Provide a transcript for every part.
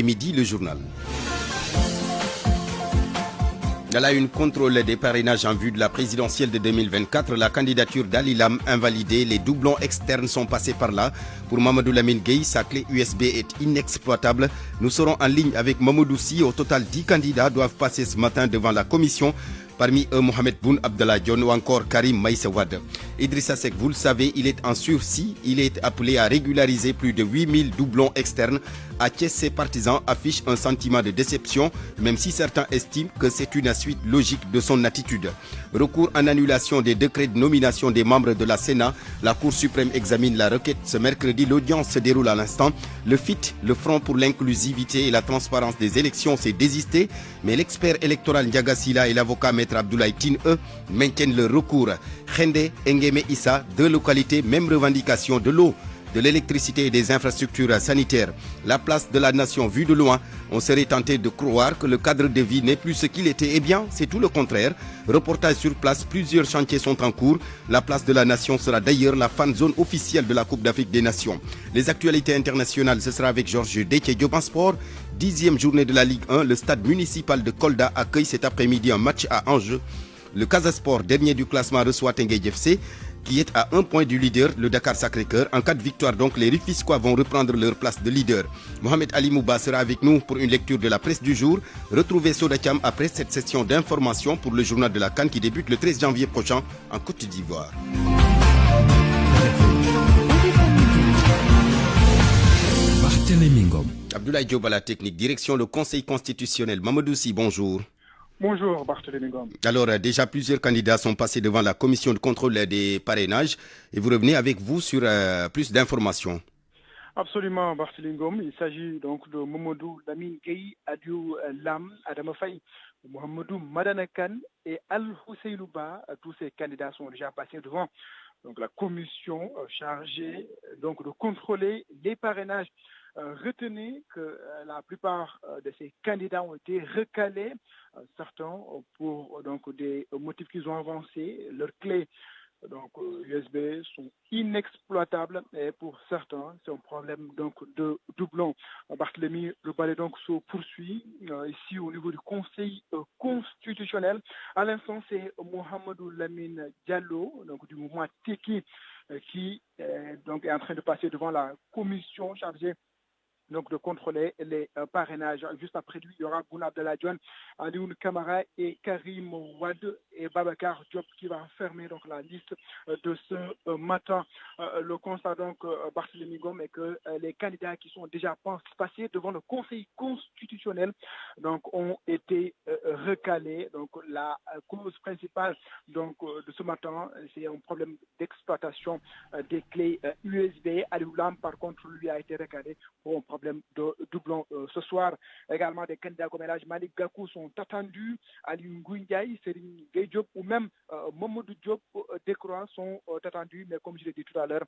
Midi, le journal. Elle a une contrôle des parrainages en vue de la présidentielle de 2024. La candidature d'Ali Lam invalidée. Les doublons externes sont passés par là. Pour Mamadou Lamine Gueye, sa clé USB est inexploitable. Nous serons en ligne avec Mamadou Sy. Au total, 10 candidats doivent passer ce matin devant la commission. Parmi eux, Mohamed Boun Abdallah Dionne ou encore Karim Meïssa Wade. Idrissa Seck, vous le savez, il est en sursis. Il est appelé à régulariser plus de 8000 doublons externes. À Thiès, ses partisans affichent un sentiment de déception, même si certains estiment que c'est une suite logique de son attitude. Recours en annulation des décrets de nomination des membres de la Sénat. La Cour suprême examine la requête ce mercredi. L'audience se déroule à l'instant. Le FIT, le Front pour l'inclusivité et la transparence des élections, s'est désisté. Mais l'expert électoral Ndiaga Sylla et l'avocat Maître Abdoulaye Tine, eux, maintiennent le recours. Khende, Ngeme Issa, deux localités, même revendication de l'eau, de l'électricité et des infrastructures sanitaires. La place de la nation vue de loin, on serait tenté de croire que le cadre de vie n'est plus ce qu'il était. Eh bien, c'est tout le contraire. Reportage sur place, plusieurs chantiers sont en cours. La place de la nation sera d'ailleurs la fan zone officielle de la Coupe d'Afrique des Nations. Les actualités internationales, ce sera avec Georges Déthié Diop en sport. 10e journée de la Ligue 1, le stade municipal de Kolda accueille cet après-midi un match à enjeu. Le Casa Sport, dernier du classement, reçoit Teungueth FC, qui est à 1 point du leader, le Dakar Sacré-Cœur. En cas de victoire, donc, les Rufisquois vont reprendre leur place de leader. Mohamed Ali Mouba sera avec nous pour une lecture de la presse du jour. Retrouvez Soda Thiam après cette session d'information pour le journal de la CAN qui débute le 13 janvier prochain en Côte d'Ivoire. Abdoulaye Diop à la technique, direction le Conseil constitutionnel. Mamadou Sy, bonjour. Bonjour Barthélémy Ngom. Alors, déjà plusieurs candidats sont passés devant la commission de contrôle des parrainages et vous revenez avec vous sur plus d'informations. Absolument Barthélémy Ngom. Il s'agit donc de Mamadou Lamine Gueye, Adiou Lam, Adama Faye, Mohamedou Madana Kane et Al-Hussein Ba. Tous ces candidats sont déjà passés devant donc, la commission chargée donc, de contrôler les parrainages. Retenez que la plupart de ces candidats ont été recalés, certains pour donc, des motifs qu'ils ont avancés. Leurs clés donc, USB sont inexploitables et pour certains, c'est un problème donc, de doublon. Barthélémy, le balai donc se poursuit ici au niveau du Conseil constitutionnel. À l'instant, c'est Mohamedou Lamine Diallo, donc, du mouvement Teki, qui donc, est en train de passer devant la commission chargée donc de contrôler les parrainages. Juste après lui, il y aura Boun Abdallah Dionne, Alioune Camara et Karim Wade et Babacar Diop qui va fermer donc la liste de ce matin. Le constat donc, Barthélémy Ngom, est que les candidats qui sont déjà passés devant le Conseil constitutionnel donc, ont été recalés. Donc la cause principale donc, de ce matin, c'est un problème d'exploitation des clés USB. Aliou Lam, par contre, lui a été recalé pour un problème de doublon. Ce soir, également des candidats comme El Hadj Malick Gakou sont attendus. Aliou Ngouille Ndiaye, Serigne Gueye Diop ou même Mamadou Diop Decroix sont attendus. Mais comme je l'ai dit tout à l'heure,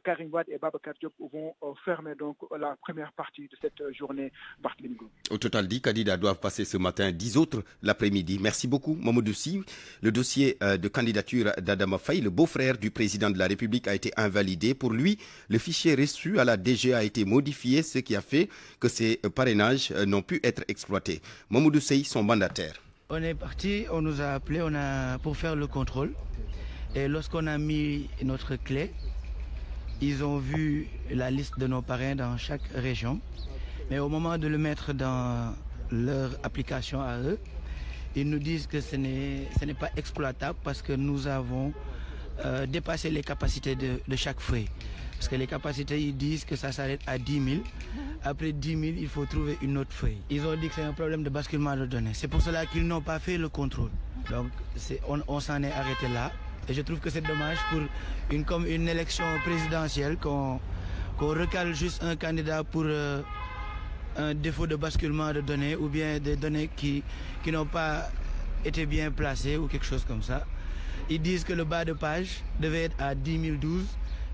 Karim Wade et Babacar Diop vont fermer donc la première partie de cette journée. Barthélémy Ngom. Au total, 10 candidats doivent passer ce matin, 10 autres l'après-midi. Merci beaucoup, Mamadou Sy. Le dossier de candidature d'Adama Faye, le beau-frère du président de la République, a été invalidé. Pour lui, le fichier reçu à la DG a été modifié, ce qui a fait que ces parrainages n'ont pu être exploités. Mamadou Sy, son mandataire. On est parti, on nous a appelé pour faire le contrôle. Et lorsqu'on a mis notre clé, ils ont vu la liste de nos parrains dans chaque région. Mais au moment de le mettre dans leur application à eux, ils nous disent que ce n'est pas exploitable parce que nous avons dépassé les capacités de chaque feuille. Parce que les capacités, ils disent que ça s'arrête à 10 000. Après 10 000, il faut trouver une autre feuille. Ils ont dit que c'est un problème de basculement de données. C'est pour cela qu'ils n'ont pas fait le contrôle. Donc, on s'en est arrêté là. Et je trouve que c'est dommage pour une élection présidentielle qu'on recale juste un candidat pour un défaut de basculement de données ou bien des données qui n'ont pas été bien placées ou quelque chose comme ça. Ils disent que le bas de page devait être à 10 012.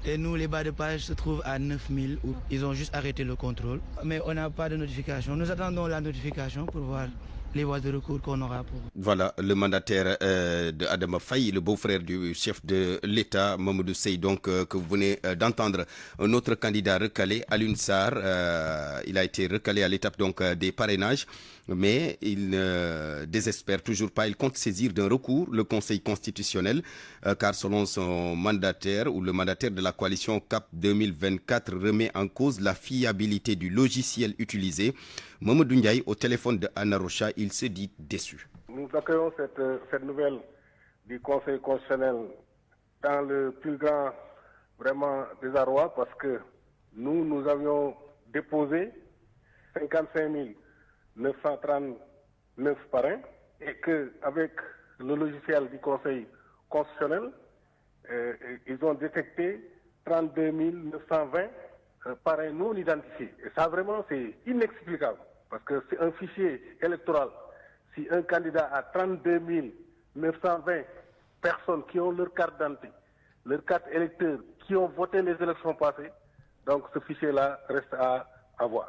Et nous, les bas de page se trouvent à 9000 où ils ont juste arrêté le contrôle. Mais on n'a pas de notification. Nous attendons la notification pour voir les voies de recours qu'on aura pour. Voilà le mandataire de Adama Faye, le beau-frère du chef de l'État, Mamadou Seye, donc que vous venez d'entendre. Un autre candidat recalé, Alioune Sarr, il a été recalé à l'étape donc des parrainages, mais il ne désespère toujours pas. Il compte saisir d'un recours le Conseil constitutionnel, car selon son mandataire ou le mandataire de la coalition CAP 2024 remet en cause la fiabilité du logiciel utilisé. Mamadou Ndiaye au téléphone de Anna Rocha, il se dit déçu. Nous accueillons cette nouvelle du Conseil constitutionnel dans le plus grand vraiment désarroi parce que nous avions déposé 55 939 parrains et qu'avec le logiciel du Conseil constitutionnel, ils ont détecté 32 920 parrains non identifiés. Et ça vraiment c'est inexplicable parce que c'est un fichier électoral. Si un candidat a 32 920 personnes qui ont leur carte d'identité, leur carte électeur, qui ont voté les élections passées, donc ce fichier-là reste à avoir.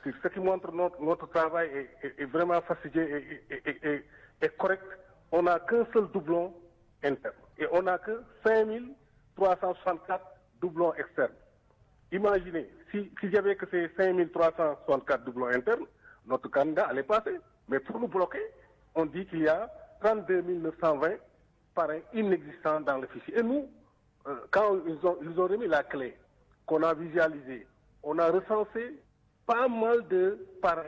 C'est ce qui montre notre travail est vraiment fastidieux et correct. On n'a qu'un seul doublon interne et on n'a que 5364 doublons externes. Imaginez, s'il n'y avait que ces 5364 doublons internes, notre candidat allait passer. Mais pour nous bloquer, on dit qu'il y a 32 920 parrains inexistants dans le fichier. Et nous, quand ils ont remis la clé, qu'on a visualisée, on a recensé pas mal de parrains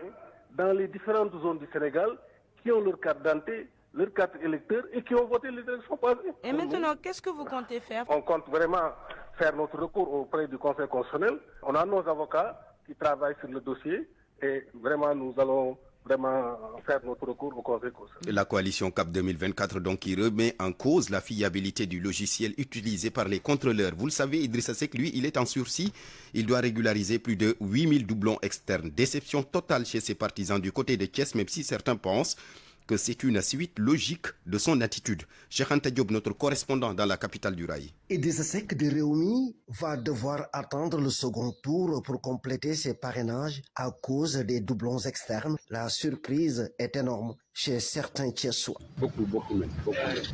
dans les différentes zones du Sénégal qui ont leur carte d'identité, leur carte électeur et qui ont voté les élections passées. Et maintenant, qu'est-ce que vous comptez faire? On compte vraiment faire notre recours auprès du Conseil constitutionnel. On a nos avocats qui travaillent sur le dossier et vraiment nous allons faire notre recours au Conseil constitutionnel. La coalition CAP 2024 donc qui remet en cause la fiabilité du logiciel utilisé par les contrôleurs. Vous le savez, Idrissa Seck, lui, il est en sursis. Il doit régulariser plus de 8000 doublons externes. Déception totale chez ses partisans du côté de Thiès, même si certains pensent que c'est une suite logique de son attitude. Cheikh Anta Diop, notre correspondant dans la capitale du Rail. Idrissa Seck de Rewmi va devoir attendre le second tour pour compléter ses parrainages à cause des doublons externes. La surprise est énorme chez certains Thiessois. Beaucoup même.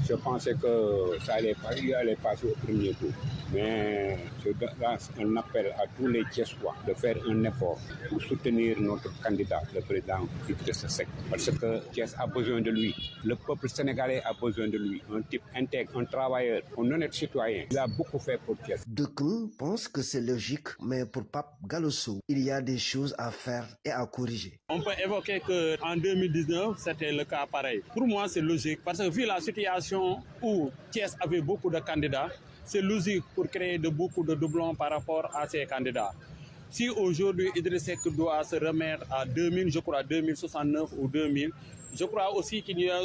Je pensais que ça allait passer au premier tour. Mais je lance un appel à tous les Thiessois de faire un effort pour soutenir notre candidat, le président Idrissa Seck. Parce que Thiès a besoin de lui. Le peuple sénégalais a besoin de lui. Un type intègre, un travailleur, un honnête citoyen. Il a beaucoup fait pour Thiès. D'aucuns pensent que c'est logique, mais pour Pape Galosso, il y a des choses à faire et à corriger. On peut évoquer qu'en 2019, c'était le cas pareil. Pour moi, c'est logique parce que vu la situation où Thiès avait beaucoup de candidats, c'est logique pour créer beaucoup de doublons par rapport à ces candidats. Si aujourd'hui Idrissa Seck doit se remettre à 2000, je crois 2069 ou 2000, je crois aussi qu'il y a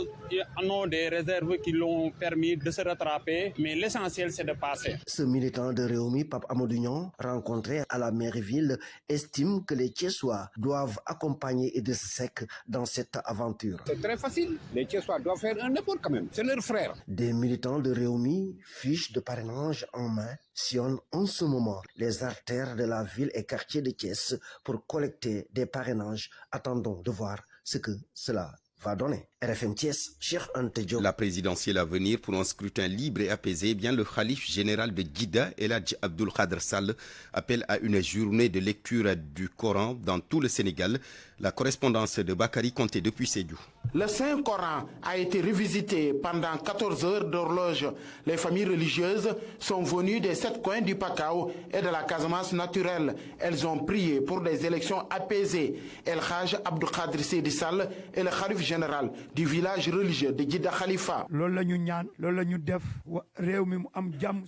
des réserves qui l'ont permis de se rattraper, mais l'essentiel c'est de passer. Ce militant de Rewmi, Pape Amadou Niang, rencontré à la mairie-ville, estime que les Thiessois doivent accompagner Idrissa Seck dans cette aventure. C'est très facile. Les Thiessois doivent faire un effort quand même. C'est leur frère. Des militants de Rewmi, fiches de parrainage en main, sillonnent en ce moment les artères de la ville et quartiers de Thiès pour collecter des parrainages. Attendons de voir ce que cela va donner. RFM Thiès, Cheikh Anta Diop. La présidentielle à venir pour un scrutin libre et apaisé, bien le khalife général de Djidda, El Hadj Abdoul Khadr Sall, appelle à une journée de lecture du Coran dans tout le Sénégal. La correspondance de Bakary Conté depuis Sédhiou. Le Saint-Coran a été revisité pendant 14 heures d'horloge. Les familles religieuses sont venues des 7 coins du Pakao et de la Casamance naturelle. Elles ont prié pour des élections apaisées. El Hadj Abdoul Khadr Sall est le khalife général du village religieux de Djidda Khalifa.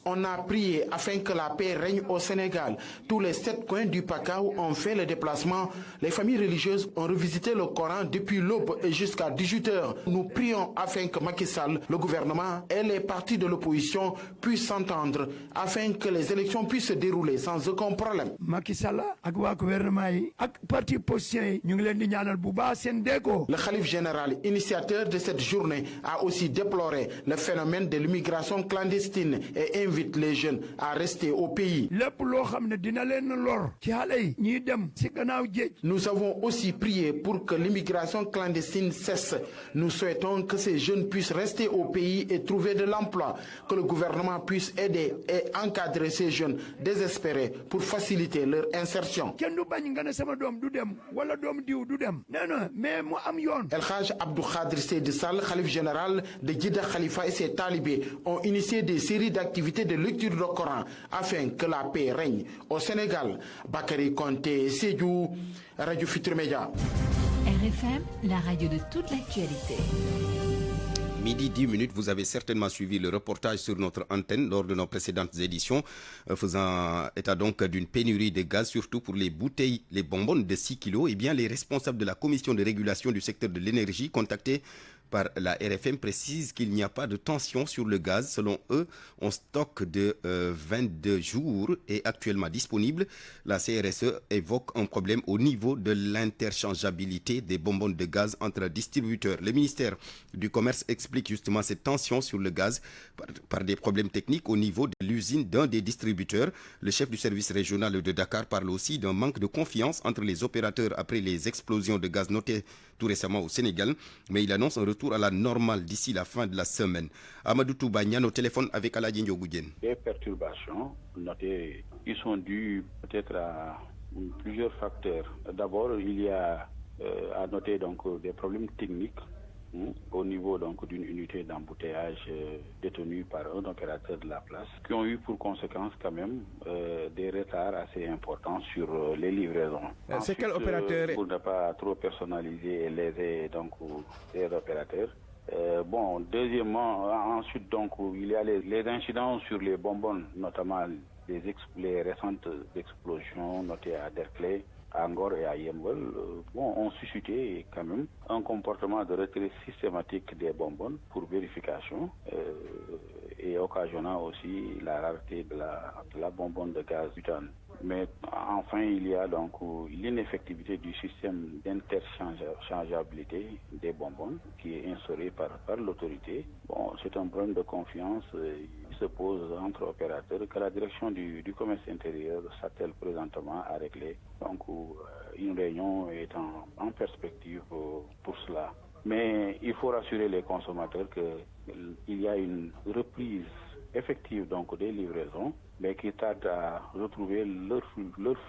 On a prié afin que la paix règne au Sénégal. Tous les 7 coins du Pakao ont fait le déplacement. Les familles religieuses ont revisité le Coran depuis l'aube et jusqu'à 18h. Nous prions afin que Macky Sall, le gouvernement et les partis de l'opposition puissent s'entendre afin que les élections puissent se dérouler sans aucun problème. Macky Sall ak wa gouvernement yi ak parti opposition ñu ngi leen di ñaanal bu baax seen déggoo. Le khalife général, initiateur de cette journée, a aussi déploré le phénomène de l'immigration clandestine et invite les jeunes à rester au pays. Lépp loo xam ne dina leen lor ci xale yi ñuy dem ci gannaaw géej. Nous avons aussi prier pour que l'immigration clandestine cesse. Nous souhaitons que ces jeunes puissent rester au pays et trouver de l'emploi, que le gouvernement puisse aider et encadrer ces jeunes désespérés pour faciliter leur insertion. El Haj Abdou Khadr Seydi Sall, Khalif général de Djidda Khalifa et ses talibés ont initié des séries d'activités de lecture du Coran afin que la paix règne au Sénégal. Bakary Konté, Sédhiou, Radio Futurs Médias. RFM, la radio de toute l'actualité. Midi 10 minutes, vous avez certainement suivi le reportage sur notre antenne lors de nos précédentes éditions, faisant état donc d'une pénurie de gaz, surtout pour les bouteilles, les bonbonnes de 6 kilos. Eh bien, les responsables de la commission de régulation du secteur de l'énergie contactés par la RFM précisent qu'il n'y a pas de tension sur le gaz. Selon eux, un stock de 22 jours est actuellement disponible. La CRSE évoque un problème au niveau de l'interchangeabilité des bonbonnes de gaz entre distributeurs. Le ministère du Commerce explique justement cette tension sur le gaz par des problèmes techniques au niveau de l'usine d'un des distributeurs. Le chef du service régional de Dakar parle aussi d'un manque de confiance entre les opérateurs après les explosions de gaz notées tout récemment au Sénégal, mais il annonce un retour à la normale d'ici la fin de la semaine. Amadou Toubagnan au téléphone avec Aladji Ndiogoudjen. Les perturbations notées, ils sont dues peut-être à plusieurs facteurs. D'abord, il y a à noter donc des problèmes techniques au niveau donc d'une unité d'embouteillage détenue par un opérateur de la place, qui ont eu pour conséquence quand même des retards assez importants sur les livraisons. C'est quel opérateur? Pour ne pas trop personnaliser et léser donc les opérateurs. Deuxièmement, ensuite donc il y a les incidents sur les bonbonnes, notamment les récentes explosions notées à Derklé, à Ngor et à Yembol, ont suscité quand même un comportement de retrait systématique des bonbonnes pour vérification et occasionnant aussi la rareté de la bonbonne de gaz butane. Mais enfin, il y a donc l'ineffectivité du système d'interchangeabilité des bonbonnes qui est instauré par l'autorité. C'est un problème de confiance qui se pose entre opérateurs que la direction du commerce intérieur s'attelle présentement à régler. Donc, une réunion est en perspective pour cela. Mais il faut rassurer les consommateurs qu'il y a une reprise effective donc des livraisons, mais qui tardent à retrouver leur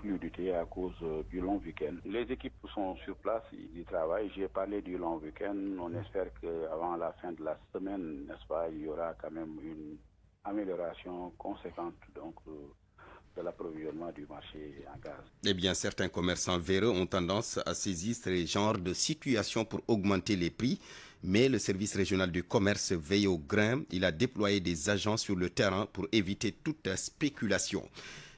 fluidité à cause du long week-end. Les équipes sont sur place, ils travaillent. J'ai parlé du long week-end. On espère qu'avant la fin de la semaine, n'est-ce pas, il y aura quand même une amélioration conséquente donc de l'approvisionnement du marché en gaz. Eh bien, certains commerçants véreux ont tendance à saisir ce genre de situation pour augmenter les prix. Mais le service régional du commerce veille au grain. Il a déployé des agents sur le terrain pour éviter toute spéculation.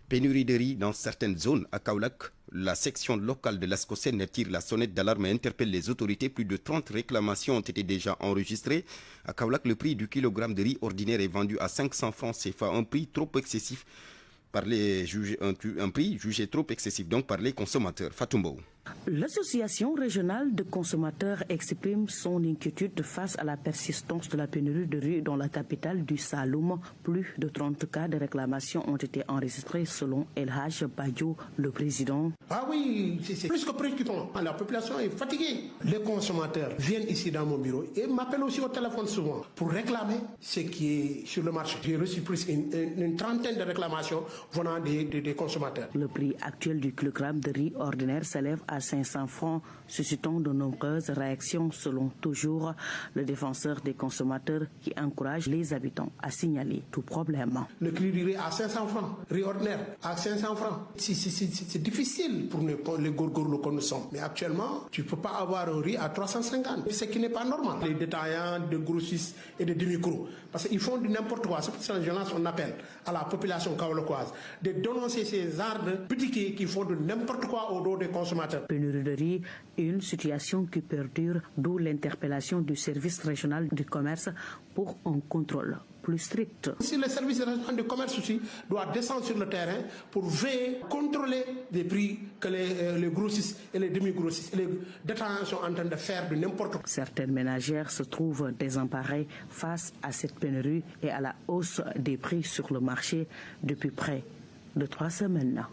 Pénurie de riz dans certaines zones. À Kaolack, la section locale de l'Ascosen tire la sonnette d'alarme et interpelle les autorités. Plus de 30 réclamations ont été déjà enregistrées. À Kaolack, le prix du kilogramme de riz ordinaire est vendu à 500 francs CFA, un prix trop excessif un prix jugé trop excessif donc par les consommateurs. Fatoumbo. L'association régionale de consommateurs exprime son inquiétude face à la persistance de la pénurie de riz dans la capitale du Saloum. Plus de 30 cas de réclamation ont été enregistrés selon El Haj Badio, le président. Ah oui, c'est plus que préoccupant. La population est fatiguée. Les consommateurs viennent ici dans mon bureau et m'appellent aussi au téléphone souvent pour réclamer ce qui est sur le marché. J'ai reçu plus une trentaine de réclamations venant des consommateurs. Le prix actuel du kilogramme de riz ordinaire s'élève à 500 francs, suscitant de nombreuses réactions selon toujours le défenseur des consommateurs qui encourage les habitants à signaler tout problème. Le prix du riz à 500 francs, riz ordinaire à 500 francs. C'est difficile pour les gourgourous que nous sommes. Mais actuellement, tu ne peux pas avoir un riz à 350, ce qui n'est pas normal. Les détaillants de grossistes et de demi-gros, parce qu'ils font du n'importe quoi. C'est pour cette violence qu'on appelle à la population kaolackoise de dénoncer ces arts de boutiquiers qui font de n'importe quoi au dos des consommateurs. Pénurie de riz, une situation qui perdure, d'où l'interpellation du service régional du commerce pour un contrôle plus strict. Si le service régional du commerce aussi doit descendre sur le terrain pour veiller, contrôler les prix que les grossistes et les demi-grossistes et les détaillants sont en train de faire de n'importe quoi. Certaines ménagères se trouvent désemparées face à cette pénurie et à la hausse des prix sur le marché depuis près de 3 semaines.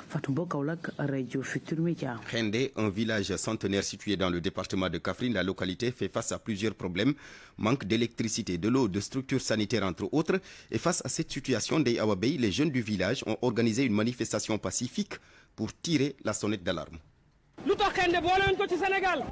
Fatou Kaolak, Radio Futur Média. Khende, un village centenaire situé dans le département de Kaffrine, la localité fait face à plusieurs problèmes. Manque d'électricité, de l'eau, de structures sanitaires entre autres. Et face à cette situation, des Awabey, les jeunes du village ont organisé une manifestation pacifique pour tirer la sonnette d'alarme.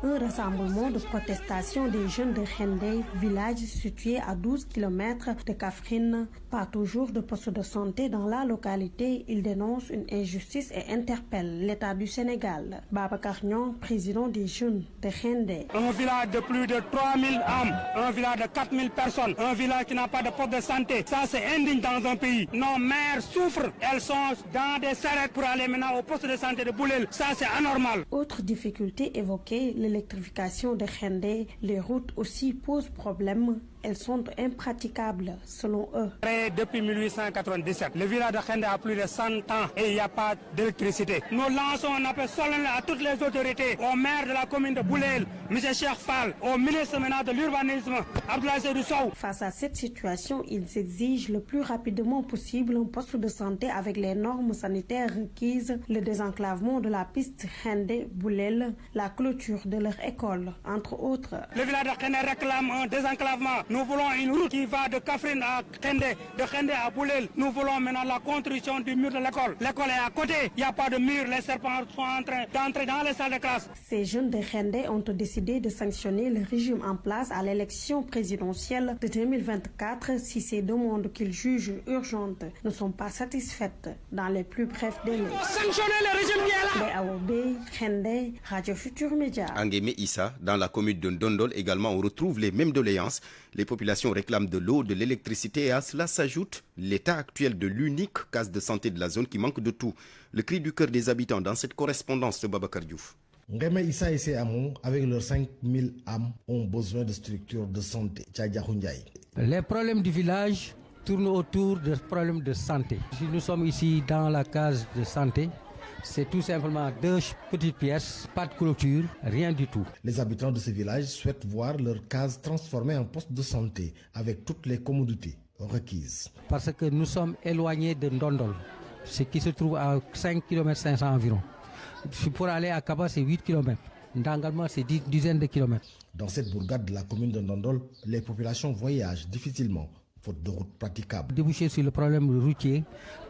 Un rassemblement de protestation des jeunes de Khende, village situé à 12 km de Kaffrine. Pas toujours de poste de santé dans la localité, ils dénoncent une injustice et interpellent l'État du Sénégal. Babacar Niang, président des jeunes de Khende. Un village de plus de 3000 âmes, un village de 4000 personnes, un village qui n'a pas de poste de santé. Ça, c'est indigne dans un pays. Nos mères souffrent, elles sont dans des charrettes pour aller maintenant au poste de santé de Boulel. Ça, c'est anormal. Autre difficulté évoquée, l'électrification de Khende. Les routes aussi posent problème. Elles sont impraticables, selon eux. Depuis 1897, le village de Khende a plus de 100 ans et il n'y a pas d'électricité. Nous lançons un appel solennel à toutes les autorités, au maire de la commune de Boulel, M. Cheikh Fall, au ministre maintenant de l'urbanisme, Abdoulaye Seydou Sow. Face à cette situation, ils exigent le plus rapidement possible un poste de santé avec les normes sanitaires requises, le désenclavement de la piste Khende-Boulel, la clôture de leur école, entre autres. Le village de Khende réclame un désenclavement. Nous voulons une route qui va de Kaffrine à Khende, de Khende à Boulel. Nous voulons maintenant la construction du mur de l'école. L'école est à côté, il n'y a pas de mur, les serpents sont en train d'entrer dans les salles de classe. Ces jeunes de Khende ont décidé de sanctionner le régime en place à l'élection présidentielle de 2024 si ces demandes qu'ils jugent urgentes ne sont pas satisfaites dans les plus brefs délais. Sanctionner le régime qui est là. Aoubé, Khende, Radio Futur Média. Angeme Issa, dans la commune de Ndondol également, on retrouve les mêmes doléances. Les populations réclament de l'eau, de l'électricité et à cela s'ajoute l'état actuel de l'unique case de santé de la zone qui manque de tout. Le cri du cœur des habitants dans cette correspondance de Babacar Diouf. Ngeme Issa et ses amants, avec leurs 5000 âmes, ont besoin de structures de santé. Les problèmes du village tournent autour des problèmes de santé. Si nous sommes ici dans la case de santé, c'est tout simplement 2 petites pièces, pas de clôture, rien du tout. Les habitants de ce village souhaitent voir leur case transformée en poste de santé avec toutes les commodités requises. Parce que nous sommes éloignés de Ndondol, ce qui se trouve à 5 km 500 environ. Pour aller à Kaba, c'est 8 km. Ndangalma, c'est dizaines de kilomètres. Dans cette bourgade de la commune de Ndondol, les populations voyagent difficilement, faute de routes praticables. Déboucher sur le problème routier.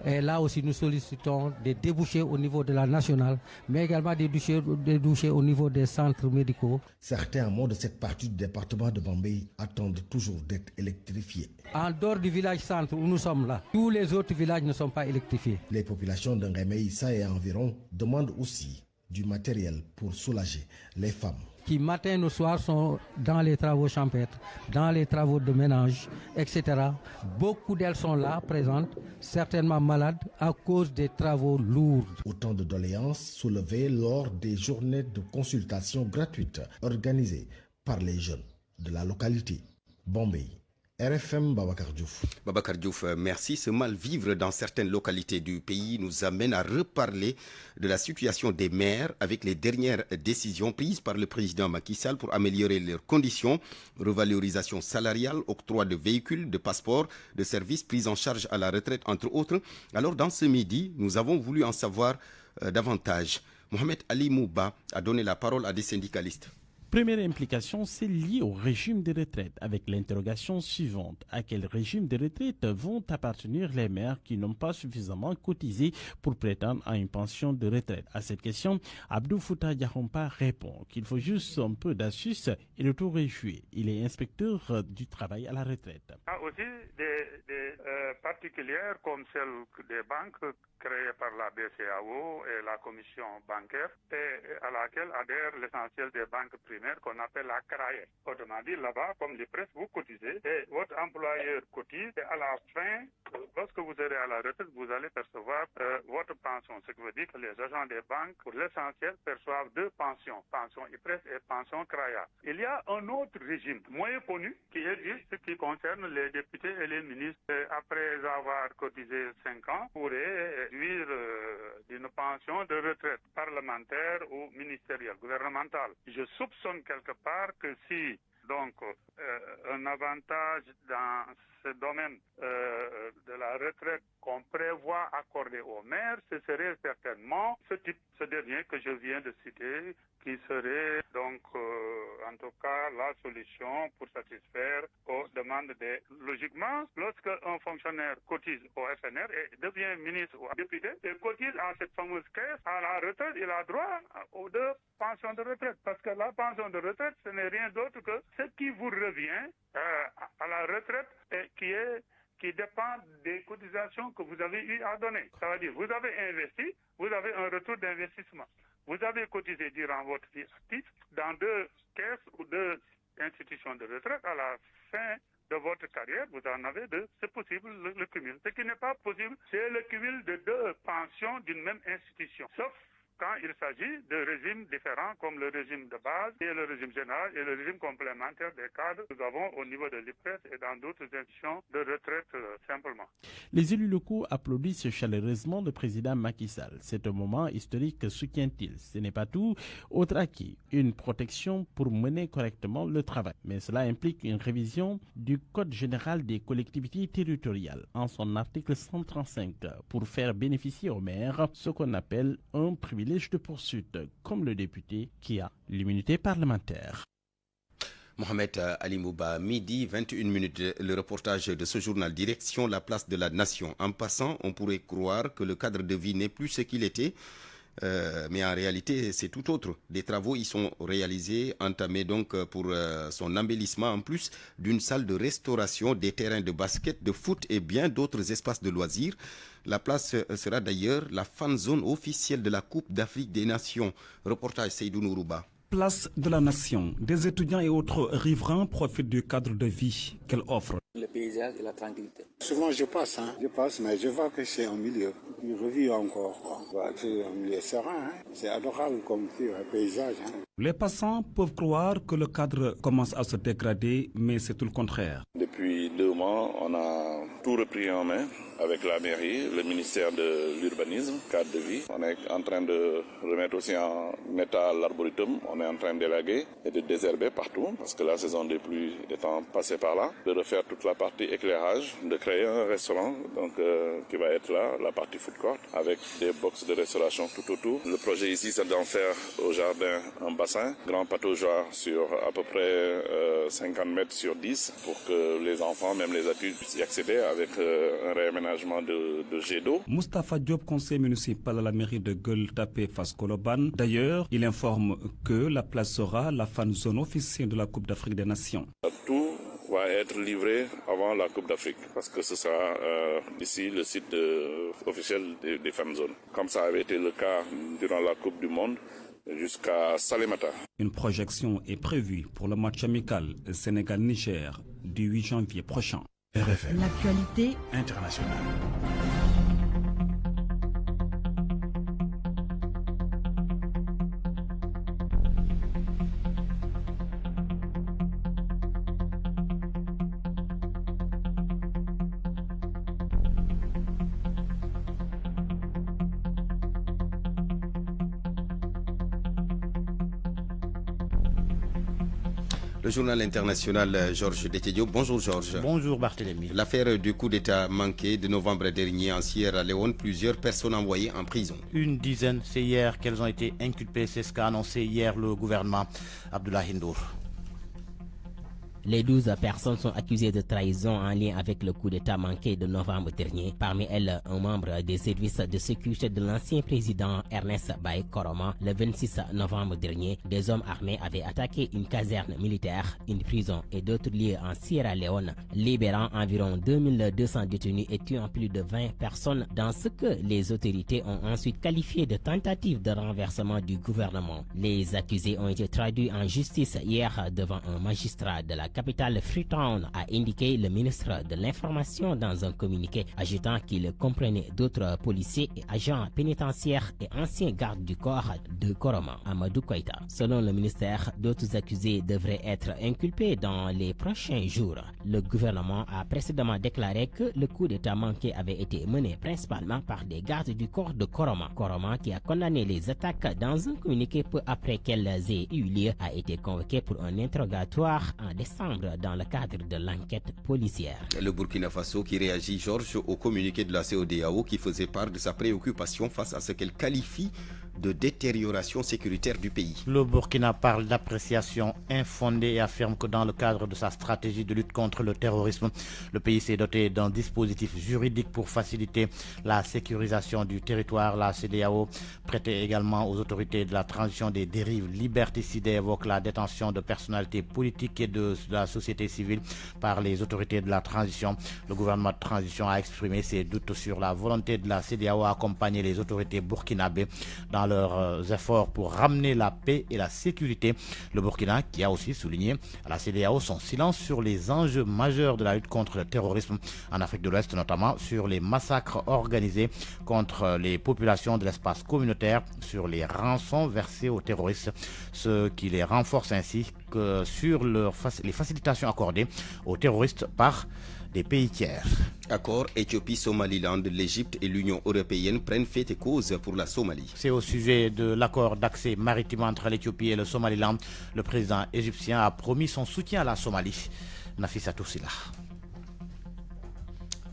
Et là aussi, nous sollicitons des débouchés au niveau de la nationale, mais également des débouchés au niveau des centres médicaux. Certains hameaux de cette partie du département de Bambey attendent toujours d'être électrifiés. En dehors du village centre où nous sommes là, tous les autres villages ne sont pas électrifiés. Les populations de Ngeme Issa et environ demandent aussi du matériel pour soulager les femmes qui matin au soir sont dans les travaux champêtres, dans les travaux de ménage, etc. Beaucoup d'elles sont là, présentes, certainement malades à cause des travaux lourds. Autant de doléances soulevées lors des journées de consultation gratuites organisées par les jeunes de la localité. Bambey. RFM Babacar Diouf. Babacar Diouf, merci. Ce mal-vivre dans certaines localités du pays nous amène à reparler de la situation des maires avec les dernières décisions prises par le président Macky Sall pour améliorer leurs conditions, revalorisation salariale, octroi de véhicules, de passeports, de services, prise en charge à la retraite, entre autres. Alors, dans ce midi, nous avons voulu en savoir davantage. Mohamed Ali Mouba a donné la parole à des syndicalistes. Première implication, c'est lié au régime de retraite, avec l'interrogation suivante. À quel régime de retraite vont appartenir les maires qui n'ont pas suffisamment cotisé pour prétendre à une pension de retraite? À cette question, Abdou Fouta Diakhoumpa répond qu'il faut juste un peu d'astuce et le tour est joué. Il est inspecteur du travail à la retraite. Il y a aussi des particulières comme celle des banques créées par la BCEAO et la commission bancaire et à laquelle adhèrent l'essentiel des banques primaires qu'on appelle la CRAE. Autrement dit, là-bas, comme dit presse, vous cotisez et votre employeur cotise et à la fin, lorsque vous serez à la retraite, vous allez percevoir votre pension. Ce qui veut dire que les agents des banques, pour l'essentiel, perçoivent 2 pensions, pension IPRES et pension CRAIA. Il y a un autre régime moins connu qui existe, qui concerne les députés et les ministres. Après avoir cotisé 5 ans, pourraient jouir d'une pension de retraite parlementaire ou ministérielle, gouvernementale. Je soupçonne quelque part que si donc un avantage dans ce domaine de la retraite qu'on prévoit accorder au maire, ce serait certainement ce dernier que je viens de citer, qui serait donc en tout cas la solution pour satisfaire aux demandes Logiquement, lorsque un fonctionnaire cotise au FNR et devient ministre ou député et cotise à cette fameuse caisse, à la retraite, il a droit aux 2 pensions de retraite. Parce que la pension de retraite, ce n'est rien d'autre que ce qui vous revient à la retraite et qui dépend des cotisations que vous avez eu à donner. Ça veut dire, vous avez investi, vous avez un retour d'investissement. Vous avez cotisé durant votre vie active dans 2 caisses ou 2 institutions de retraite. À la fin de votre carrière, vous en avez 2. C'est possible le cumul. Ce qui n'est pas possible, c'est le cumul de 2 pensions d'une même institution. Sauf quand il s'agit de régimes différents comme le régime de base et le régime général et le régime complémentaire des cadres que nous avons au niveau de l'IPRES et dans d'autres institutions de retraite simplement. Les élus locaux applaudissent chaleureusement le président Macky Sall. C'est un moment historique, soutient-il. Ce n'est pas tout. Autre acquis, une protection pour mener correctement le travail. Mais cela implique une révision du Code général des collectivités territoriales en son article 135 pour faire bénéficier aux maires ce qu'on appelle un privilège de poursuite, comme le député qui a l'immunité parlementaire. Mohamed Ali Mouba, midi 21 minutes, le reportage de ce journal direction la place de la Nation. En passant, on pourrait croire que le cadre de vie n'est plus ce qu'il était, mais en réalité c'est tout autre. Des travaux y sont réalisés, entamés donc pour son embellissement, en plus d'une salle de restauration, des terrains de basket, de foot et bien d'autres espaces de loisirs. La place sera d'ailleurs la fan zone officielle de la Coupe d'Afrique des Nations. Reportage Seydou Nourouba. Place de la Nation, des étudiants et autres riverains profitent du cadre de vie qu'elle offre. Le paysage et la tranquillité. Souvent je passe, mais je vois que c'est un milieu. Je revis encore. C'est un milieu serein, c'est adorable comme paysage. Les passants peuvent croire que le cadre commence à se dégrader, mais c'est tout le contraire. Depuis 2 mois, on a tout repris en main avec la mairie, le ministère de l'urbanisme, cadre de vie. On est en train de remettre aussi en état l'arboretum. On est en train d'élaguer et de désherber partout parce que la saison des pluies étant passée par là, de refaire toute la partie éclairage, de créer un restaurant donc qui va être là, la partie food court, avec des boxes de restauration tout autour. Le projet ici, c'est d'en faire au jardin un bassin, grand pataugeoire sur à peu près 50 mètres sur 10 pour que les enfants, même les adultes, puissent y accéder avec un réaménagement de jet d'eau. Moustapha Diop, conseiller municipal à la mairie de Gueule-Tapée Fass-Koloban. D'ailleurs, il informe que la place sera la fan zone officielle de la Coupe d'Afrique des Nations. Tout va être livré avant la Coupe d'Afrique parce que ce sera ici le site officiel des fan zones. Comme ça avait été le cas durant la Coupe du Monde jusqu'à Salémata. Une projection est prévue pour le match amical Sénégal-Niger du 8 janvier prochain. RFM. L'actualité internationale. Le journal international Georges Detedio. Bonjour Georges. Bonjour Barthélémy. L'affaire du coup d'État manqué de novembre dernier en Sierra Leone, plusieurs personnes envoyées en prison. Une dizaine, c'est hier qu'elles ont été inculpées, c'est ce qu'a annoncé hier le gouvernement. Abdullah Hindour. Les 12 personnes sont accusées de trahison en lien avec le coup d'État manqué de novembre dernier. Parmi elles, un membre des services de sécurité de l'ancien président Ernest Bai Koroma. Le 26 novembre dernier, des hommes armés avaient attaqué une caserne militaire, une prison et d'autres lieux en Sierra Leone, libérant environ 2200 détenus et tuant plus de 20 personnes dans ce que les autorités ont ensuite qualifié de tentative de renversement du gouvernement. Les accusés ont été traduits en justice hier devant un magistrat de la capitale Freetown, a indiqué le ministre de l'Information dans un communiqué, ajoutant qu'il comprenait d'autres policiers et agents pénitentiaires et anciens gardes du corps de Koroma, Amadou Koïta. Selon le ministère, d'autres accusés devraient être inculpés dans les prochains jours. Le gouvernement a précédemment déclaré que le coup d'État manqué avait été mené principalement par des gardes du corps de Koroma. Koroma, qui a condamné les attaques dans un communiqué peu après qu'elles aient eu lieu, a été convoqué pour un interrogatoire en décembre défendre dans le cadre de l'enquête policière. Le Burkina Faso qui réagit, Georges, au communiqué de la CEDEAO qui faisait part de sa préoccupation face à ce qu'elle qualifie de détérioration sécuritaire du pays. Le Burkina parle d'appréciation infondée et affirme que dans le cadre de sa stratégie de lutte contre le terrorisme, le pays s'est doté d'un dispositif juridique pour faciliter la sécurisation du territoire. La CEDEAO prêtait également aux autorités de la transition des dérives liberticides et évoque la détention de personnalités politiques et de la société civile par les autorités de la transition. Le gouvernement de transition a exprimé ses doutes sur la volonté de la CEDEAO à accompagner les autorités burkinabées dans leurs efforts pour ramener la paix et la sécurité. Le Burkina qui a aussi souligné à la CEDEAO son silence sur les enjeux majeurs de la lutte contre le terrorisme en Afrique de l'Ouest, notamment sur les massacres organisés contre les populations de l'espace communautaire, sur les rançons versées aux terroristes, ce qui les renforce ainsi que sur les facilitations accordées aux terroristes par des pays tiers. Accord Éthiopie-Somaliland, l'Égypte et l'Union européenne prennent fait et cause pour la Somalie. C'est au sujet de l'accord d'accès maritime entre l'Éthiopie et le Somaliland. Le président égyptien a promis son soutien à la Somalie. Nafissatou Sila.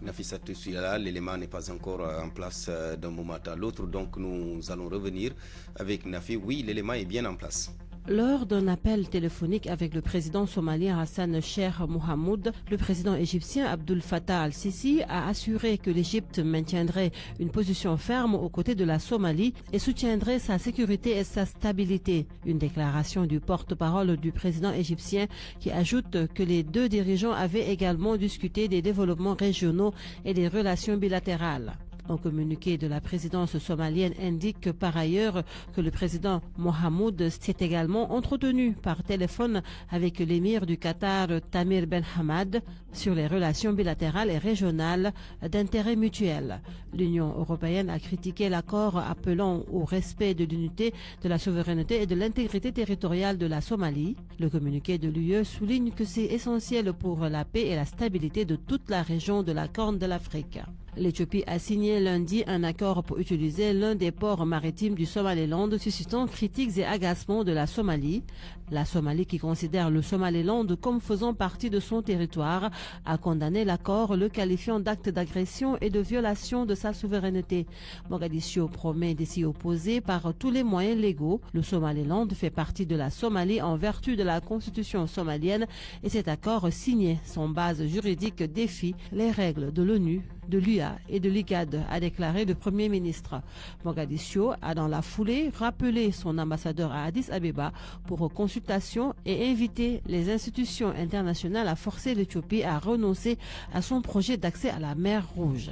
Nafissatou Sila, l'élément n'est pas encore en place d'un moment à l'autre, donc nous allons revenir avec Nafi. Oui, l'élément est bien en place. Lors d'un appel téléphonique avec le président somalien Hassan Sheikh Mohamud, le président égyptien Abdel Fattah al-Sisi a assuré que l'Égypte maintiendrait une position ferme aux côtés de la Somalie et soutiendrait sa sécurité et sa stabilité. Une déclaration du porte-parole du président égyptien qui ajoute que les deux dirigeants avaient également discuté des développements régionaux et des relations bilatérales. Un communiqué de la présidence somalienne indique que par ailleurs que le président Mohamed s'est également entretenu par téléphone avec l'émir du Qatar Tamir Ben Hamad sur les relations bilatérales et régionales d'intérêt mutuel. L'Union européenne a critiqué l'accord appelant au respect de l'unité, de la souveraineté et de l'intégrité territoriale de la Somalie. Le communiqué de l'UE souligne que c'est essentiel pour la paix et la stabilité de toute la région de la Corne de l'Afrique. L'Éthiopie a signé lundi un accord pour utiliser l'un des ports maritimes du Somaliland, suscitant critiques et agacements de la Somalie. La Somalie, qui considère le Somaliland comme faisant partie de son territoire, a condamné l'accord, le qualifiant d'acte d'agression et de violation de sa souveraineté. Mogadiscio promet de s'y opposer par tous les moyens légaux. Le Somaliland fait partie de la Somalie en vertu de la constitution somalienne et cet accord signé, son base juridique défie les règles de l'ONU, de l'UA et de l'IGAD, a déclaré le Premier ministre. Mogadiscio a dans la foulée rappelé son ambassadeur à Addis Abeba pour consultation et invité les institutions internationales à forcer l'Éthiopie à renoncer à son projet d'accès à la mer Rouge.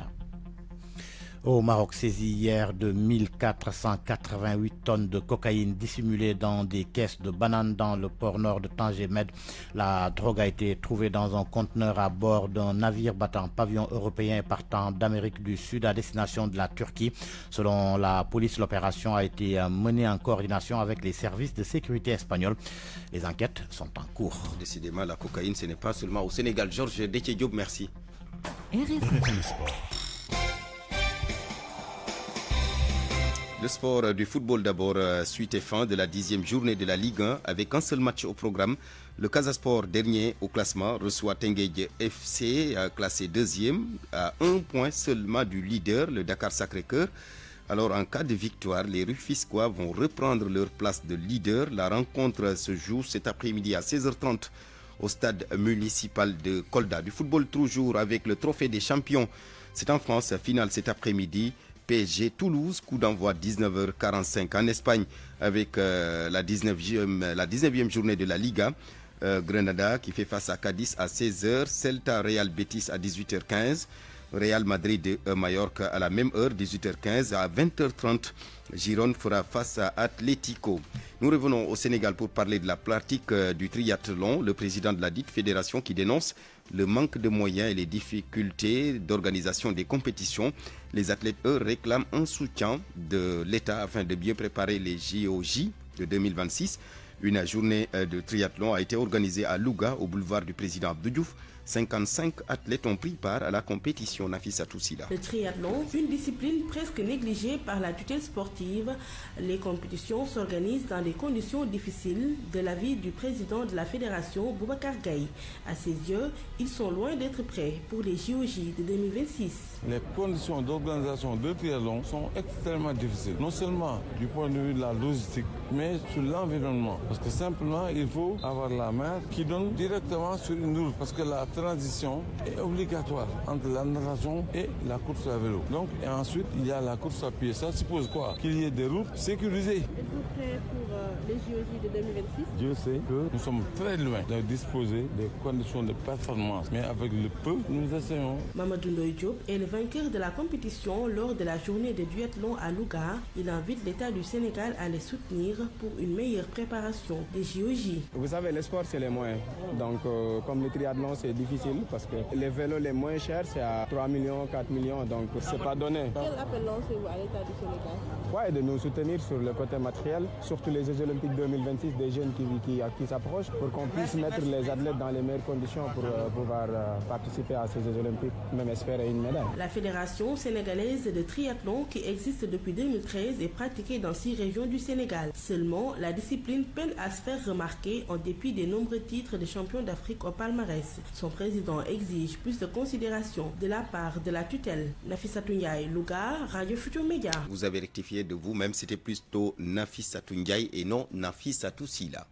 Au Maroc, saisi hier de 1488 tonnes de cocaïne dissimulée dans des caisses de bananes dans le port nord de Tanger Med. La drogue a été trouvée dans un conteneur à bord d'un navire battant pavillon européen partant d'Amérique du Sud à destination de la Turquie. Selon la police, l'opération a été menée en coordination avec les services de sécurité espagnols. Les enquêtes sont en cours. Décidément, la cocaïne, ce n'est pas seulement au Sénégal. Georges Déthié Diop, merci. Le sport du football d'abord, suite et fin de la 10e journée de la Ligue 1 avec un seul match au programme. Le Casasport, dernier au classement, reçoit Tenguède FC, classé 2e, à 1 point seulement du leader, le Dakar Sacré-Cœur. Alors en cas de victoire, les Rufisquois vont reprendre leur place de leader. La rencontre se joue cet après-midi à 16h30 au stade municipal de Kolda. Du football toujours avec le trophée des champions. C'est en France, finale cet après-midi. PSG Toulouse, coup d'envoi 19h45 en Espagne avec la 19e journée de la Liga. Grenada qui fait face à Cadiz à 16h, Celta Real Betis à 18h15, Real Madrid Mallorca à la même heure, 18h15, à 20h30, Girone fera face à Atlético. Nous revenons au Sénégal pour parler de la pratique du triathlon. Le président de la dite fédération qui dénonce le manque de moyens et les difficultés d'organisation des compétitions. Les athlètes, eux, réclament un soutien de l'État afin de bien préparer les JOJ de 2026. Une journée de triathlon a été organisée à Louga, au boulevard du président Abdou Diouf, 55 athlètes ont pris part à la compétition. Nafissa Toussila. Le triathlon, une discipline presque négligée par la tutelle sportive. Les compétitions s'organisent dans des conditions difficiles, de l'avis du président de la fédération, Boubacar Gaye. À ses yeux, ils sont loin d'être prêts pour les JOJ de 2026. Les conditions d'organisation de triathlon sont extrêmement difficiles, non seulement du point de vue de la logistique, mais sur l'environnement. Parce que simplement, il faut avoir la mer qui donne directement sur une route, parce que la transition est obligatoire entre la natation et la course à vélo. Donc, et ensuite, il y a la course à pied. Ça suppose quoi? Qu'il y ait des routes sécurisées. Êtes-vous prêt pour les JOJ de 2026? Je sais que nous sommes très loin de disposer des conditions de performance, mais avec le peu, nous essayons. Mamadou Ndoye Diop est le vainqueur de la compétition lors de la journée de duathlon à Louga. Il invite l'État du Sénégal à les soutenir pour une meilleure préparation des JOJ. Vous savez, le sport, c'est les moyens. Donc, comme le triathlon, c'est difficile parce que les vélos les moins chers, c'est à 3 millions, 4 millions. Donc, c'est pas donné. Quel appel lancez-vous à l'État du Sénégal? Ouais, de nous soutenir sur le côté matériel, surtout les Jeux Olympiques 2026, des jeunes qui s'approchent, pour qu'on puisse mettre les athlètes dans les meilleures conditions pour pouvoir participer à ces Jeux Olympiques, même espérer une médaille. La Fédération sénégalaise de triathlon, qui existe depuis 2013, est pratiquée dans 6 régions du Sénégal. Seulement, la discipline peine à se faire remarquer en dépit des nombreux titres de champion d'Afrique au palmarès. Son président exige plus de considération de la part de la tutelle. Nafissatou Ndiaye, Louga, Radio Futur Média. Vous avez rectifié de vous-même, c'était plutôt Nafissatou Ndiaye et non Nafissatou Sila.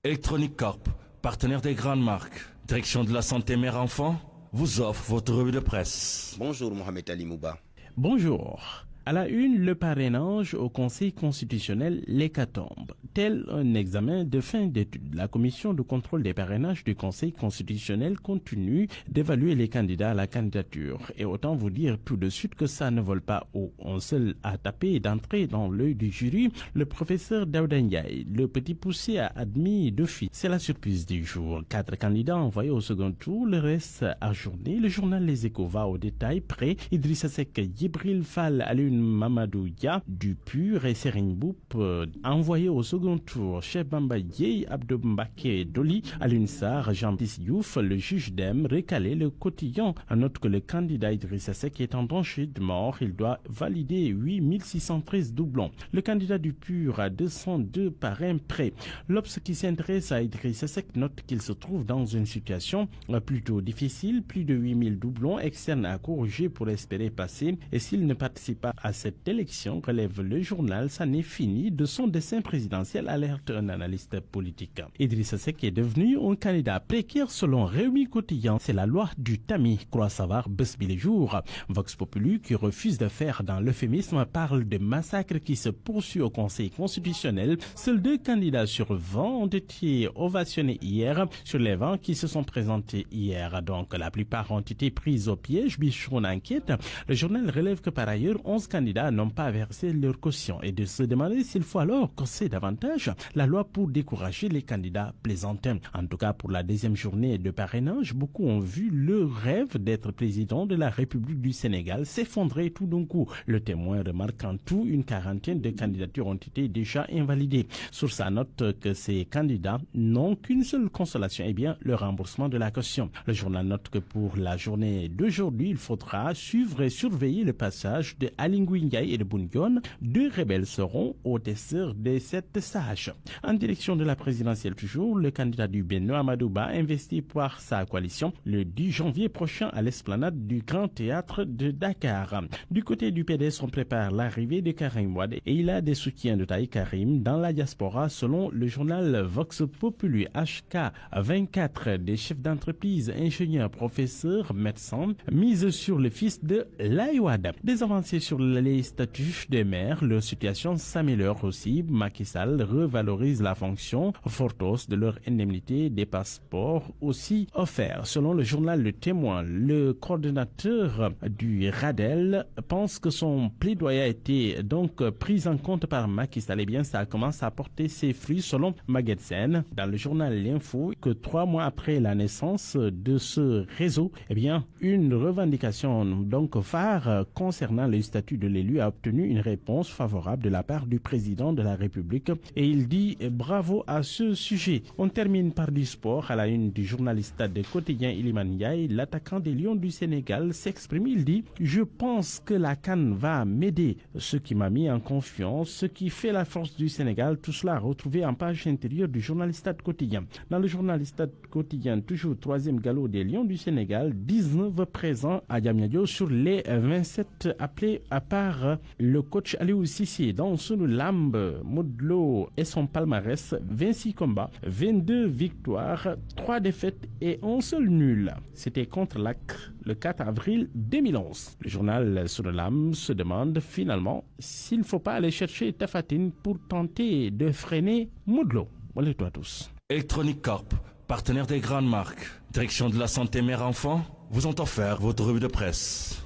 Electronic Corp, partenaire des grandes marques, direction de la santé mère-enfant, vous offre votre revue de presse. Bonjour Mohamed Ali Mouba. Bonjour. À la une, le parrainage au Conseil constitutionnel, l'hécatombe. Tel un examen de fin d'études, la commission de contrôle des parrainages du Conseil constitutionnel continue d'évaluer les candidats à la candidature. Et autant vous dire tout de suite que ça ne vole pas haut. On seul à taper et d'entrer dans l'œil du jury, le professeur Daouda Ndiaye, le petit poussé a admis d'office. C'est la surprise du jour. 4 candidats envoyés au second tour, le reste ajourné. Le journal Les Échos va au détail près. Idrissa Seck, Djibril Fall, Alioune Mamadou Dia du PUR et Serigne Mboup envoyés au second tour. Cheikh Bamba Dièye, Abdou Mbacké Doli, Alioune Sarr, Jean-Baptiste Diouf, le juge Dème, recalé. Le quotidien note que le candidat Idrissa Seck est en danger de mort. Il doit valider 8613 doublons. Le candidat du PUR a 202 parrains prêts. L'Obs qui s'intéresse à Idrissa Seck note qu'il se trouve dans une situation plutôt difficile. Plus de 8000 doublons externes à corriger pour espérer passer. Et s'il ne participe pas à cette élection, relève le journal, ça n'est fini de son dessein présidentiel, alerte un analyste politique. Idrissa Seck est devenu un candidat précaire selon Rewmi Quotidien. C'est la loi du tamis, croit savoir Bës Bi Le Jour. Vox Populi, qui refuse de faire dans l'euphémisme, parle de massacre qui se poursuit au Conseil constitutionnel. Seuls 2 candidats sur 20 ont été ovationnés hier sur les 20 qui se sont présentés hier. Donc la plupart ont été pris au piège. Bichon enquête. Le journal relève que par ailleurs 11 candidats n'ont pas versé leur caution et de se demander s'il faut alors corser davantage la loi pour décourager les candidats plaisantins. En tout cas, pour la deuxième journée de parrainage, beaucoup ont vu leur rêve d'être président de la République du Sénégal s'effondrer tout d'un coup. Le Témoin remarque en tout une quarantaine de candidatures ont été déjà invalidées. Source note que ces candidats n'ont qu'une seule consolation, eh bien le remboursement de la caution. Le journal note que pour la journée d'aujourd'hui, il faudra suivre et surveiller le passage de Aly Ngouille Ndiaye et de Boun Dionne. 2 rebelles seront au testeur des 7 sages. En direction de la présidentielle toujours, le candidat du Benno Amadou Ba investi par sa coalition le 10 janvier prochain à l'esplanade du Grand Théâtre de Dakar. Du côté du PDS, on prépare l'arrivée de Karim Wade et il a des soutiens de taille. Karim dans la diaspora selon le journal Vox Populi. HK24 des chefs d'entreprise, ingénieurs, professeurs, médecins mise sur le fils de Laye Wade. Des avancées sur les statuts des maires, leur situation s'améliore aussi. Macky Sall revalorise la fonction, forte hausse de leur indemnité, des passeports aussi offerts. Selon le journal Le Témoin, le coordonnateur du RADEL pense que son plaidoyer a été donc pris en compte par Macky Sall. Eh bien, ça commence à porter ses fruits selon Maguette Sène. Dans le journal L'Info, que 3 mois après la naissance de ce réseau, eh bien, une revendication donc phare concernant le statut statut de l'élu a obtenu une réponse favorable de la part du président de la République et il dit bravo à ce sujet. On termine par du sport. À la une du journaliste de quotidien Iliman Ndiaye, l'attaquant des Lions du Sénégal s'exprime. Il dit « Je pense que la CAN va m'aider. Ce qui m'a mis en confiance, ce qui fait la force du Sénégal, tout cela retrouvé en page intérieure du journaliste quotidien. » Dans le journaliste quotidien, toujours 3e galop des Lions du Sénégal, 19 présents à Diamniadio sur les 27 appelés à part le coach Aliou Cissé. Dans Sunu Lamb, Modlo et son palmarès, 26 combats, 22 victoires, 3 défaites et un seul nul. C'était contre l'AC le 4 avril 2011. Le journal Sunu Lamb se demande finalement s'il ne faut pas aller chercher Tafatine pour tenter de freiner Modlo. Bonne à tous. Electronic Corp, partenaire des grandes marques, direction de la santé mère-enfant, vous ont offert votre revue de presse.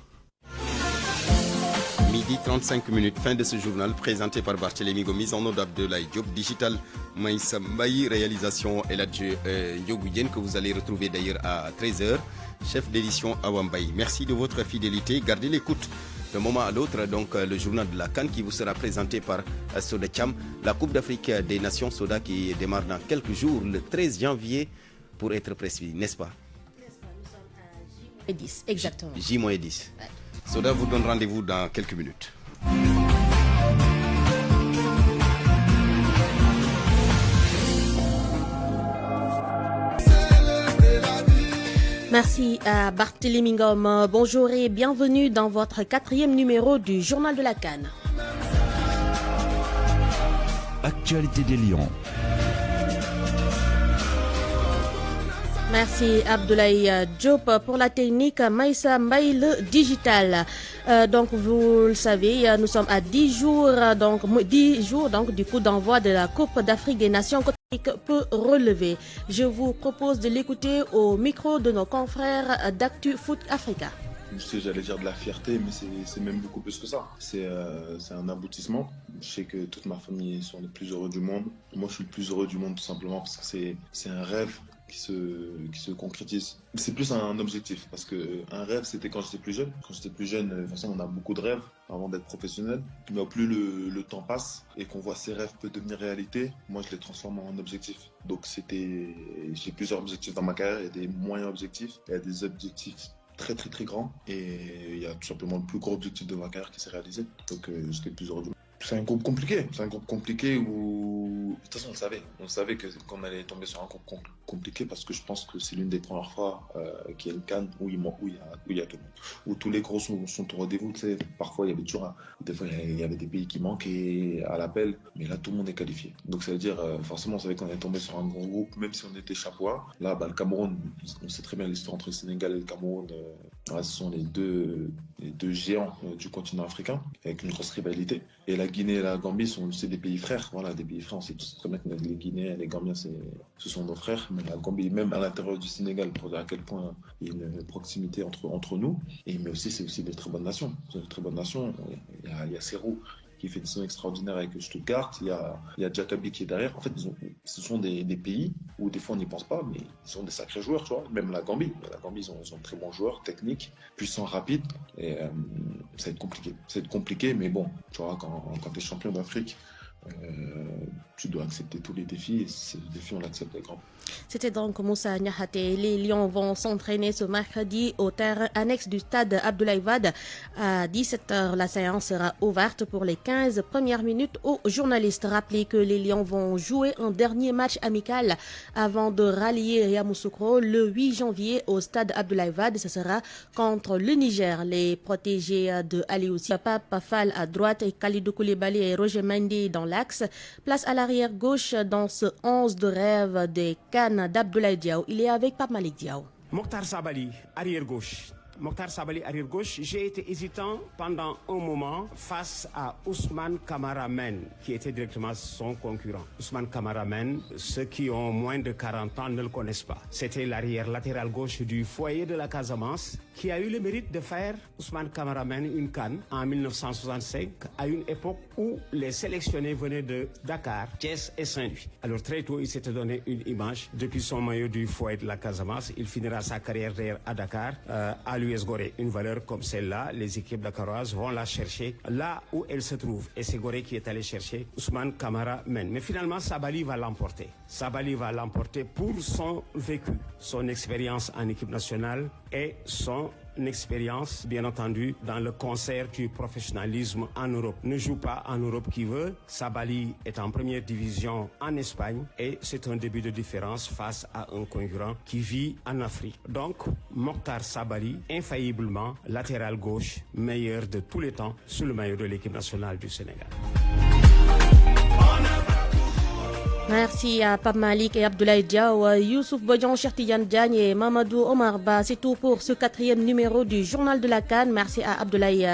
Midi 35 minutes, fin de ce journal présenté par Barthélémy Gomis, en nom d'Abdoulaye Diop, Digital Maïssa Mbaye, réalisation Eladje Ndiogoudien que vous allez retrouver d'ailleurs à 13h, chef d'édition Awambaye. Merci de votre fidélité, gardez l'écoute d'un moment à l'autre, donc le journal de la CAN qui vous sera présenté par Soda Cham, la Coupe d'Afrique des Nations Soda qui démarre dans quelques jours, le 13 janvier pour être précis, n'est-ce pas? J-10, exactement. J-10. Ouais. Soda vous donne rendez-vous dans quelques minutes. Merci à Barthélémy Ngom. Bonjour et bienvenue dans votre 4e numéro du Journal de la CAN. Actualité des Lions. Merci Abdoulaye Diop pour la technique, Maïssa Mbaye le digital. Donc vous le savez, nous sommes à 10 jours du coup d'envoi de la Coupe d'Afrique des Nations peut relever. Je vous propose de l'écouter au micro de nos confrères d'Actu Foot Africa. J'allais dire de la fierté, mais c'est même beaucoup plus que ça. C'est un aboutissement. Je sais que toute ma famille sont les plus heureux du monde. Moi, je suis le plus heureux du monde tout simplement parce que c'est un rêve qui se concrétise. C'est plus un objectif parce que un rêve c'était quand j'étais plus jeune. Quand j'étais plus jeune, de toute façon on a beaucoup de rêves avant d'être professionnel. Mais au plus le temps passe et qu'on voit ces rêves peut devenir réalité, moi je les transforme en objectifs. Donc j'ai plusieurs objectifs dans ma carrière. Il y a des moyens objectifs, il y a des objectifs très très très grands et il y a tout simplement le plus gros objectif de ma carrière qui s'est réalisé. Donc j'étais plus heureux du monde. C'est un groupe compliqué où, de toute façon on savait qu'on allait tomber sur un groupe compliqué parce que je pense que c'est l'une des premières fois qu'il y a une CAN où il y a tout le monde, où tous les gros sont au rendez-vous. Tu sais, parfois il y avait des pays qui manquaient à l'appel, mais là tout le monde est qualifié. Donc ça veut dire forcément on savait qu'on allait tomber sur un gros groupe, même si on était chapeau. Là, le Cameroun, on sait très bien l'histoire entre le Sénégal et le Cameroun. Ce sont les deux géants du continent africain avec une grosse rivalité. Et la Guinée et la Gambie c'est des pays frères. Voilà, des pays frères. On sait tous très bien que les Guinéens et les Gambiens ce sont nos frères. Mais la Gambie, même à l'intérieur du Sénégal, pour dire à quel point il y a une proximité entre nous. Mais aussi c'est aussi des très bonnes nations. C'est une très bonne nation. Il y a Serrou qui fait une saison extraordinaire avec Stuttgart, il y a Jakabi qui est derrière. En fait, ce sont des pays où des fois on n'y pense pas, mais ils sont des sacrés joueurs, tu vois. Même la Gambie, ils ont de très bons joueurs, techniques, puissants, rapides, et ça va être compliqué. Ça va être compliqué, mais bon, tu vois, quand tu es champion d'Afrique, tu dois accepter tous les défis, et ces défis, on l'accepte avec grand. C'était donc Moussa Niakhaté. Les Lions vont s'entraîner ce mercredi au terrain annexe du stade Abdoulaye Wade. À 17h, la séance sera ouverte pour les 15 premières minutes aux journalistes. Rappelez que les Lions vont jouer un dernier match amical avant de rallier Yamoussoukro le 8 janvier au stade Abdoulaye Wade. Ce sera contre le Niger. Les protégés de Aliou Cissé, Pape Fall à droite et Khalidou Koulibaly et Roger Mendy dans l'axe. Place à l'arrière gauche dans ce 11 de rêve des CAN d'Abdoulaye Diaw. Il est avec Pape Malik Diaw. Mokhtar Sabali, arrière gauche. J'ai été hésitant pendant un moment face à Ousmane Kamara Men, qui était directement son concurrent. Ousmane Kamara Men, ceux qui ont moins de 40 ans ne le connaissent pas. C'était l'arrière latéral gauche du foyer de la Casamance, qui a eu le mérite de faire Ousmane Kamara Men une CAN en 1965, à une époque où les sélectionnés venaient de Dakar, Thiès et Saint-Louis. Alors très tôt, il s'était donné une image. Depuis son maillot du foyer de la Casamance, il finira sa carrière d'ailleurs à Dakar. À lui l'US Gorée. Une valeur comme celle-là, les équipes dakaroises vont la chercher là où elle se trouve. Et c'est Gorée qui est allé chercher Ousmane Camara Men. Mais finalement, Sabali va l'emporter. Sabali va l'emporter pour son vécu, son expérience en équipe nationale et son expérience, bien entendu, dans le concert du professionnalisme en Europe. Ne joue pas en Europe qui veut. Sabali est en première division en Espagne et c'est un début de différence face à un concurrent qui vit en Afrique. Donc, Mokhtar Sabali, infailliblement latéral gauche, meilleur de tous les temps sous le maillot de l'équipe nationale du Sénégal. Merci à Pape Malik et Abdoulaye Diaw, Youssouf Bodian, Chertiyan Diagne et Mamadou Omar Ba. C'est tout pour ce 4e numéro du Journal de la CAN. Merci à Abdoulaye